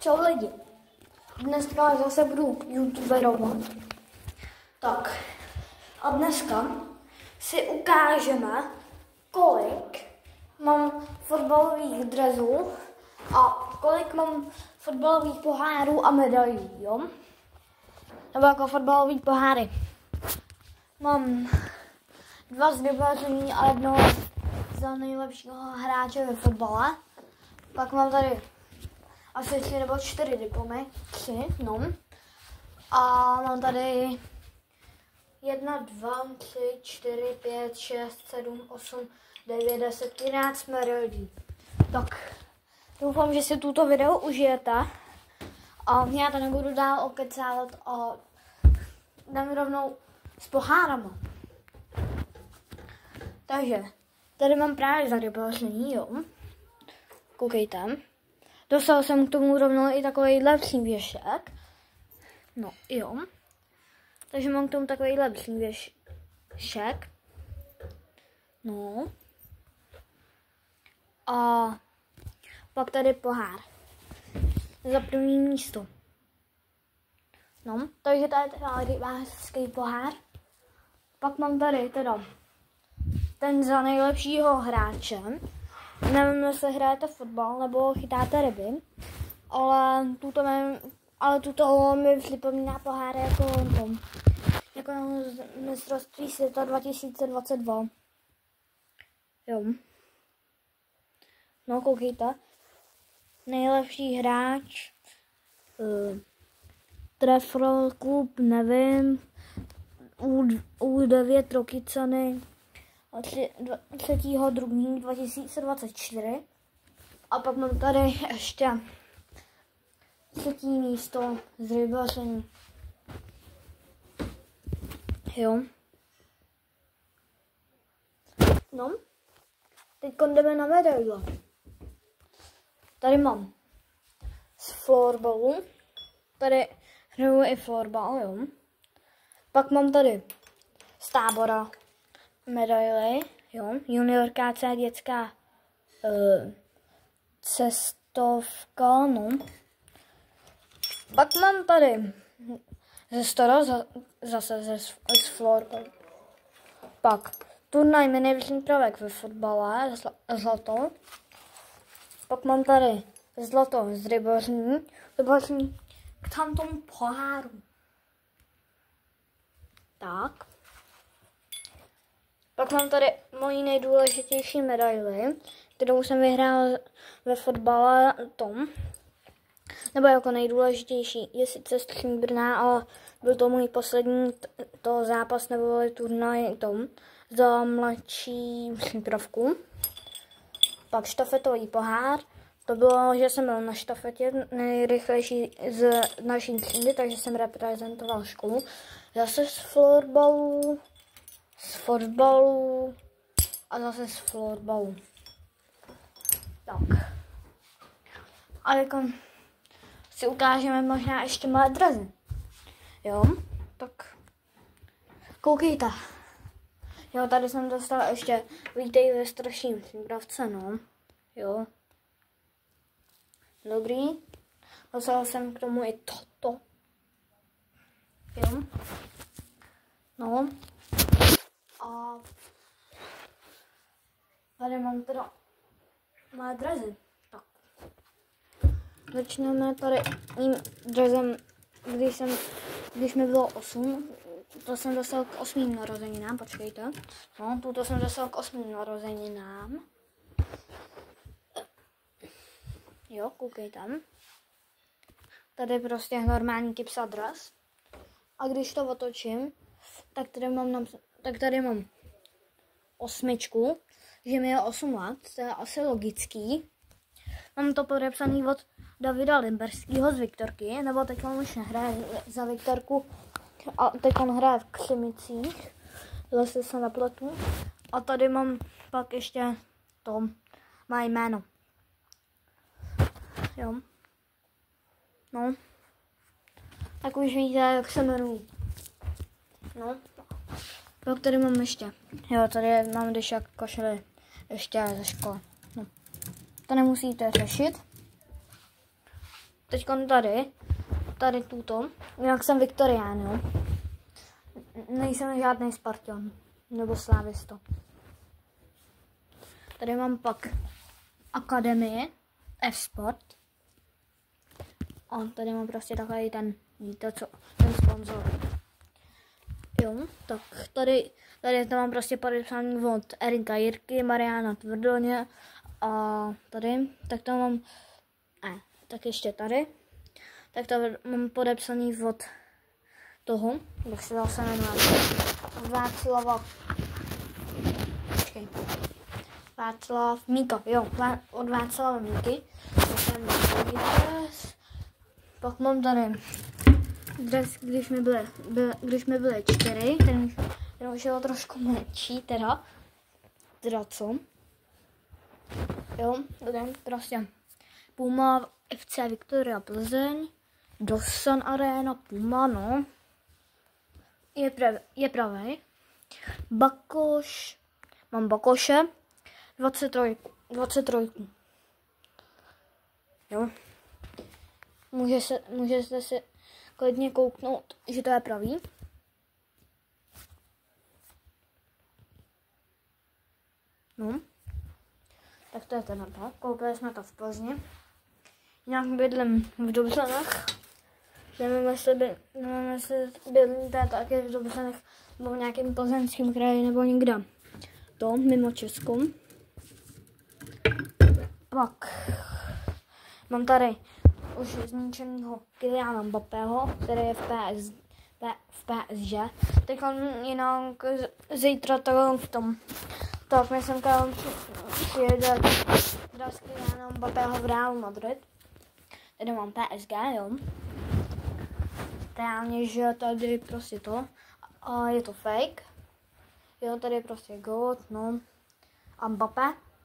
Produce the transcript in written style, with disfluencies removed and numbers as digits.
Čau lidi, dneska zase budu youtuberovat. Tak, a dneska si ukážeme, kolik mám fotbalových dresů a kolik mám fotbalových pohárů a medailí, jo? Nebo jako fotbalový poháry. Mám 2 z vybaření a jednoho za nejlepšího hráče ve fotbale. Pak mám tady asi 3 nebo 4 diplomy, 3, no. A mám tady 1, 2, 3, 4, 5, 6, 7, 8, 9, 10, 11 medailí. Tak, doufám, že si tuto video užijete. A já to nebudu dál okecávat a dám rovnou s pohárama. Takže, tady mám právě zarybaření, jo. Koukejte. Dostal jsem k tomu rovnou i takovýhle přívěšek. No, jo. Takže mám k tomu takovýhle přívěšek. No. A pak tady pohár. Za první místo. No, takže tady je teda rybářský pohár. Pak mám tady teda ten za nejlepšího hráče. Nevím, jestli hrajete fotbal nebo chytáte ryby, ale tuto mi připomíná pohár jako mistrovství světa 2022. Jo. No, koukejte. Nejlepší hráč, Trefl klub, nevím, U9 Rokycany, 3.2.2024. A pak mám tady ještě 3. místo z rybaření. Jo. No. Teď jdeme na medaile. Tady mám z florbalu. Tady hraju i florbal, jo. Pak mám tady z Tábora medaily, jo. Juniorská C, dětská cestovka, no. Pak mám tady ze Stora, zase z florbalu. Pak turnaj mini prvek ve fotbale, zlato. Pak mám tady zlato z rybaření k tamtomu poháru. Tak. Pak mám tady moji nejdůležitější medaili, kterou jsem vyhrál ve fotbale tom. Nebo jako nejdůležitější, je sice stříbrná, ale byl to můj poslední zápas nebo turnaj tom za mladší přípravku. Pak štafetový pohár. To bylo, že jsem byl na štafetě nejrychlejší z naší třídy, takže jsem reprezentoval školu. Zase z florbalu, z fotbalu a zase z florbalu. Tak. A jako si ukážeme možná ještě moje dresy. Jo, tak koukejte. Jo, tady jsem dostal ještě vítej ve strašním přípravce, no. Jo. Dobrý. Dostal jsem k tomu i toto. Jo. No. A tady mám teda moje dresy. Tak. Začneme tady tím dresem, když mi bylo 8. To jsem dostal k 8. narozeninám, počkejte. No, tuto jsem dostal k 8. narozeninám. Jo, koukej tam. Tady je prostě normální Kipsa dres. A když to otočím, tak tady mám 8, že mi je 8 let, to je asi logický. Mám to podepsaný od Davida Limberského z Viktorky, nebo teď on už nehraje za Viktorku, a teď on hraje v Křimicích, zase se napletu. A tady mám pak ještě to, má jméno. Jo. No. Tak už víte, jak se jmenují. No. Pak tady mám ještě. Jo, tady mám když jak košily ještě ze školy. No. To nemusíte řešit. teďkon tady tuto, jinak jsem Viktorián, jo. Nejsem žádný Spartan, nebo Slávisto. Tady mám pak Akademii, F-Sport. A tady mám prostě takový ten, víte co, ten sponzor. Jo, tak tady to mám prostě podepsaný od Erinka Jirky, Mariana Tvrdoně a tady, tak to mám, tak ještě tady, tak to mám podepsaný od toho, jak se zase jmenuje, Václav Míka, jo, od Václava Míky. Pak mám tady dres, když mi byly 4, ten už je trošku menší, teda co? Jo, tady prostě Puma FC Viktoria Plzeň, Dosan Arena Puma, no. Je pravý. Bakoš, mám Bakoše, 23. Jo. Můžete si klidně kouknout, že to je pravý. No. Tak to je ten tak. Koupili jsme to v Plzni. Jinak bydlím v Dobřanech. Nevím, jestli bydlíte taky v Dobřanech nebo v nějakém plzeňském kraji nebo někde. To mimo Česku. Pak mám tady už zničenýho Kyliana Mbappého, který je v PSG. Teď jinak zítra to v tom. Tak myslím, že přijede s Kylianem Mbappého v Real Madrid. Tady mám PSG, jo. Reálně, že tady prostě to. A je to fake. Jo, tady je prostě God, no. A Mbappé.